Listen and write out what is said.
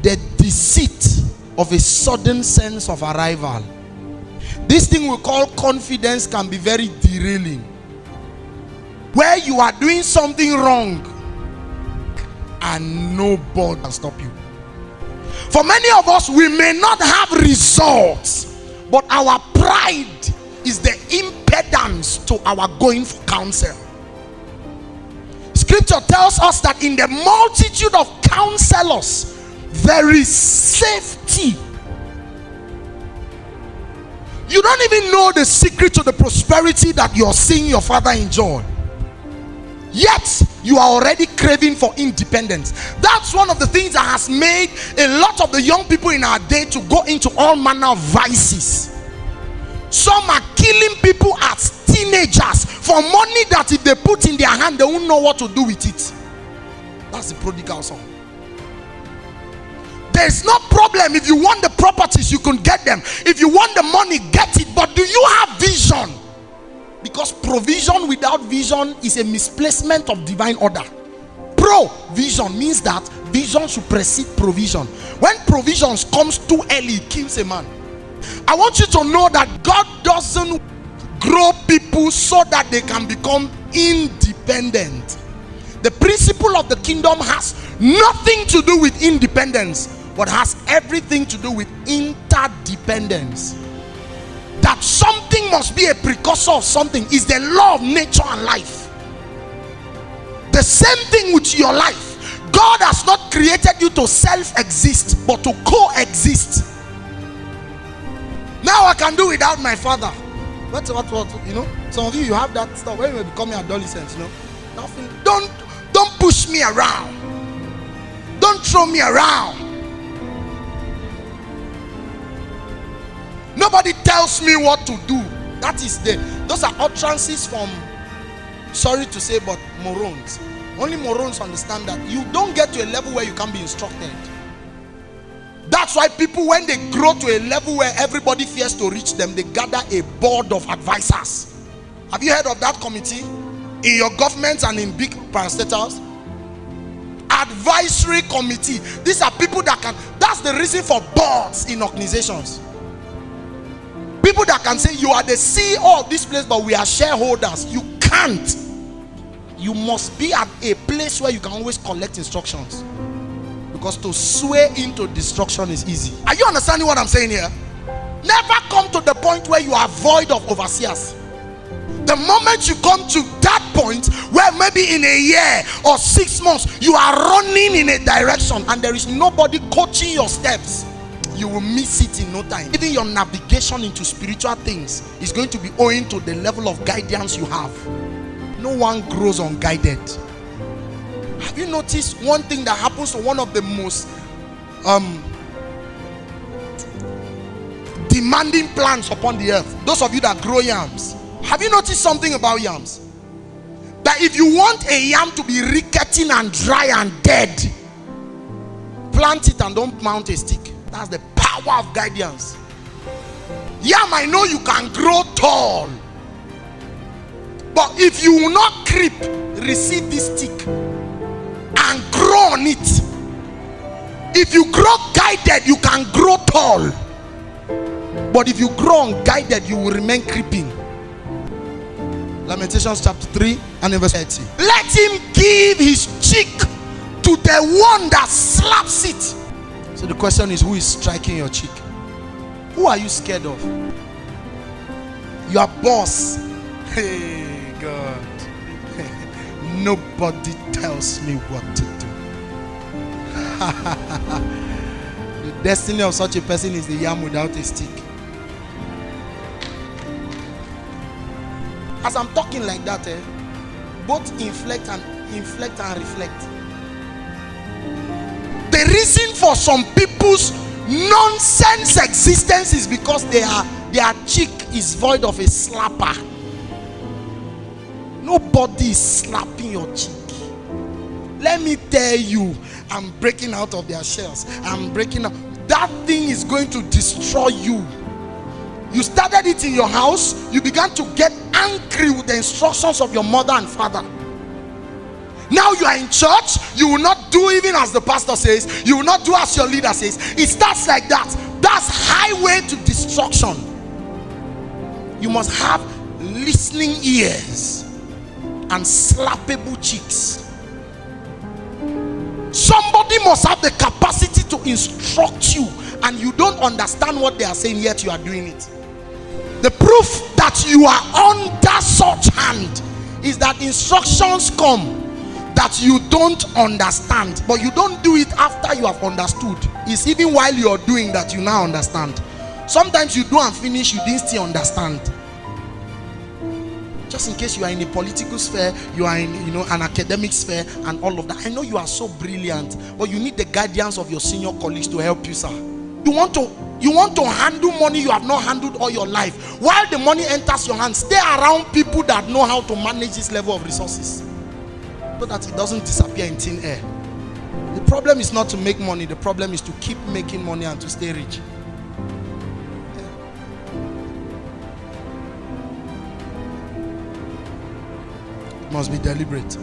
the deceit of a sudden sense of arrival. This thing we call confidence can be very derailing, where you are doing something wrong and nobody can stop you. For many of us, we may not have results, but our pride is the impedance to our going for counsel. Scripture tells us that in the multitude of counselors there is safety. You don't even know the secret to the prosperity that you're seeing your father enjoy, yet you are already craving for independence. That's one of the things that has made a lot of the young people in our day to go into all manner of vices. Some are killing people as teenagers for money that if they put in their hand, they won't know what to do with it. That's the prodigal son. There's no problem. If you want the properties, you can get them. If you want the money, get it. But do you have vision? Because provision without vision is a misplacement of divine order. Provision means that vision should precede provision. When provisions comes too early, it kills a man. I want you to know that God doesn't grow people so that they can become independent. The principle of the kingdom has nothing to do with independence, but has everything to do with interdependence. That something must be a precursor of something is the law of nature and life. The same thing with your life. God has not created you to self-exist, but to coexist. Now I can do without my father. What, you know, some of you have that stuff when you were becoming adolescents, you know. Nothing. Don't push me around. Don't throw me around. Nobody tells me what to do. That is those are utterances from, sorry to say, but morons. Only morons understand that you don't get to a level where you can be instructed. That's why people, when they grow to a level where everybody fears to reach them, they gather a board of advisors. Have you heard of that committee in your government and in big parastatals? Advisory committee. These are people that can, that's the reason for boards in organizations. People that can say, you are the CEO of this place, but we are shareholders. You can't. You must be at a place where you can always collect instructions. Because to sway into destruction is easy. Are you understanding what I'm saying here? Never come to the point where you are void of overseers. The moment you come to that point where maybe in a year or 6 months you are running in a direction and there is nobody coaching your steps, you will miss it in no time. Even your navigation into spiritual things is going to be owing to the level of guidance you have. No one grows unguided. Have you noticed one thing that happens to one of the most demanding plants upon the earth? Those of you that grow yams, have you noticed something about yams? That if you want a yam to be rickety and dry and dead, plant it and don't mount a stick. That's the power of guidance. Yam, I know you can grow tall, but if you will not creep, receive this stick and grow on it. If you grow guided, you can grow tall, but if you grow unguided, you will remain creeping. Lamentations chapter 3 and verse 30. Let him give his cheek to the one that slaps it. So the question is, who is striking your cheek? Who are you scared of? Your boss. Hey God. Nobody tells me what to do. The destiny of such a person is the yam without a stick. As I'm talking like that, both inflect and reflect. The reason for some people's nonsense existence is because their cheek is void of a slapper. Nobody is slapping your cheek. Let me tell you, I'm breaking out of their shells. I'm breaking out. That thing is going to destroy you. You started it in your house. You began to get angry with the instructions of your mother and father. Now you are in church. You will not do even as the pastor says. You will not do as your leader says. It starts like that. That's highway to destruction. You must have listening ears and slappable cheeks. Somebody must have the capacity to instruct you, and you don't understand what they are saying, yet you are doing it. The proof that you are under such hand is that instructions come that you don't understand, but you don't do it after you have understood. It's even while you are doing that you now understand. Sometimes you do and finish, you didn't still understand. Just in case you are in a political sphere, you are in an academic sphere and all of that. I know you are so brilliant, but you need the guidance of your senior colleagues to help you, sir. You want to handle money you have not handled all your life. While the money enters your hands, stay around people that know how to manage this level of resources, so that it doesn't disappear in thin air. The problem is not to make money. The problem is to keep making money and to stay rich. Must be deliberate.